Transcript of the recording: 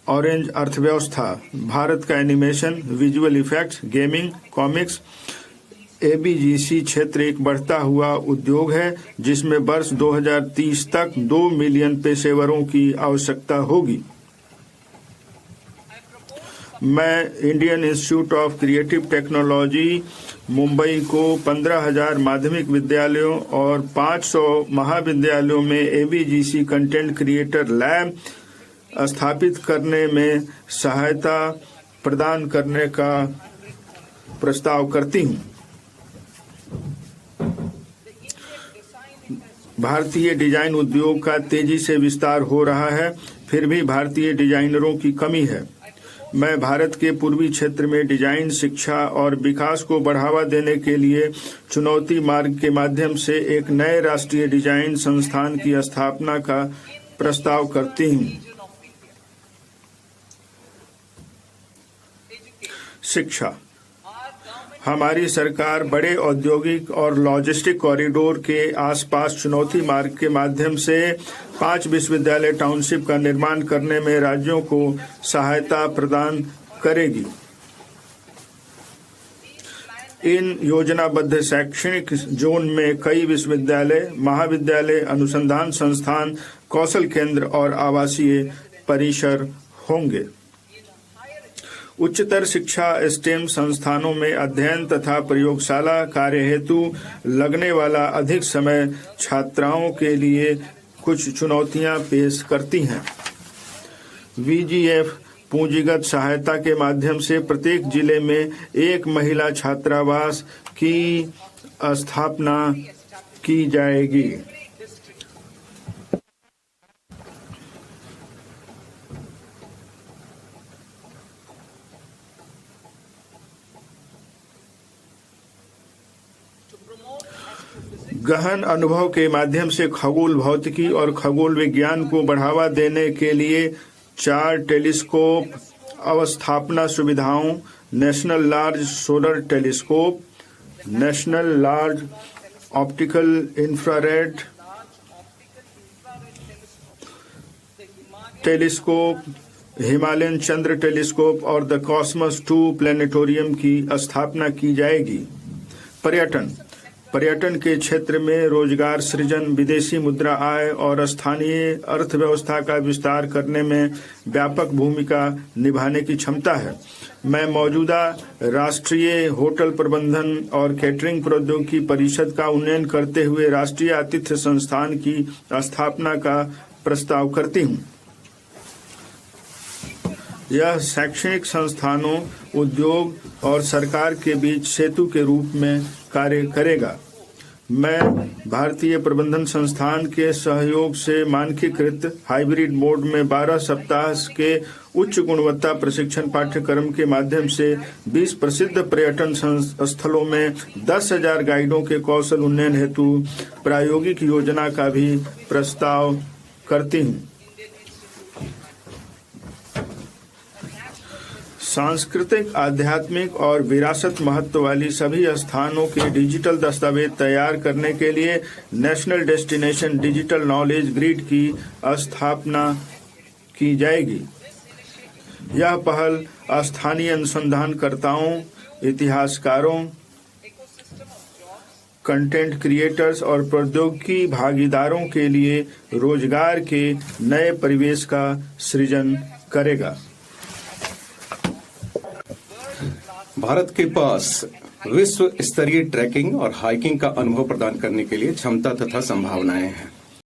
Orange अर्थव्यवस्था, भारत का animation, visual effects, gaming, comics, ABGC क्षेत्र एक बढ़ता हुआ उद्योग है जिसमें वर्ष 2030 तक 2 मिलियन पेशेवरों की आवश्यकता होगी। मैं Indian institute of creative technology Mumbai को 15,000 माध्यमिक विद्यालयों और 500 महाविद्यालयों में एबीजीसी कंटेंट क्रिएटर लैब स्थापित करने में सहायता प्रदान करने का प्रस्ताव करती हूँ। भारतीय डिजाइन उद्योग का तेजी से विस्तार हो रहा है, फिर भी भारतीय डिजाइनरों की कमी है। मैं भारत के पूर्वी क्षेत्र में डिजाइन शिक्षा और विकास को बढ़ावा देने के लिए चुनौती मार्ग के माध्यम से एक नए राष्ट्रीय डिजाइन संस्थान की स्थापना का प्रस्ताव करती हूँ। शिक्षा, हमारी सरकार बड़े औद्योगिक और लॉजिस्टिक कॉरिडोर के आसपास चुनौती मार्ग के माध्यम से 5 विश्वविद्यालय टाउनशिप का निर्माण करने में राज्यों को सहायता प्रदान करेगी। इन योजनाबद्ध शैक्षणिक जोन में कई विश्वविद्यालय, महाविद्यालय, अनुसंधान संस्थान, कौशल केंद्र और आवासीय परिसर होंगे। उच्चतर शिक्षा स्टेम संस्थानों में अध्ययन तथा प्रयोगशाला कार्य हेतु लगने वाला अधिक समय छात्राओं के लिए कुछ चुनौतियां पेश करती हैं। वीजीएफ पूंजीगत सहायता के माध्यम से प्रत्येक जिले में एक महिला छात्रावास की स्थापना की जाएगी। गहन अनुभव के माध्यम से खगोल भौतिकी और खगोल विज्ञान को बढ़ावा देने के लिए 4 टेलीस्कोप अवस्थापना सुविधाओं, national large solar telescope, national large optical infrared telescope, Himalayan Chandra telescope और द कॉस्मस 2 प्लेनेटोरियम की स्थापना की जाएगी। पर्यटन के क्षेत्र में रोजगार सृजन, विदेशी मुद्रा आय और स्थानीय अर्थव्यवस्था का विस्तार करने में व्यापक भूमिका निभाने की क्षमता है। मैं मौजूदा राष्ट्रीय होटल प्रबंधन और कैटरिंग प्रौद्योगिकी परिषद का उन्नयन करते हुए राष्ट्रीय आतिथ्य संस्थान की स्थापना का प्रस्ताव करती हूँ। यह शैक्षणिक संस्थानों, उद्योग और सरकार के बीच सेतु के रूप में कार्य करेगा। मैं भारतीय प्रबंधन संस्थान के सहयोग से मानकीकृत हाइब्रिड मोड में 12 सप्ताह के उच्च गुणवत्ता प्रशिक्षण पाठ्यक्रम के माध्यम से 20 प्रसिद्ध पर्यटन स्थलों में 10,000 गाइडों के कौशल उन्नयन हेतु प्रायोगिक योजना का भी प्रस्ताव करती हूँ। सांस्कृतिक, आध्यात्मिक और विरासत महत्व वाली सभी स्थानों के डिजिटल दस्तावेज तैयार करने के लिए national destination digital knowledge grid की स्थापना की जाएगी। यह पहल स्थानीय अनुसंधानकर्ताओं, इतिहासकारों, कंटेंट क्रिएटर्स और प्रौद्योगिकी भागीदारों के लिए रोजगार के नए परिवेश का सृजन करेगा। भारत के पास विश्व स्तरीय ट्रैकिंग और हाइकिंग का अनुभव प्रदान करने के लिए क्षमता तथा संभावनाएं हैं।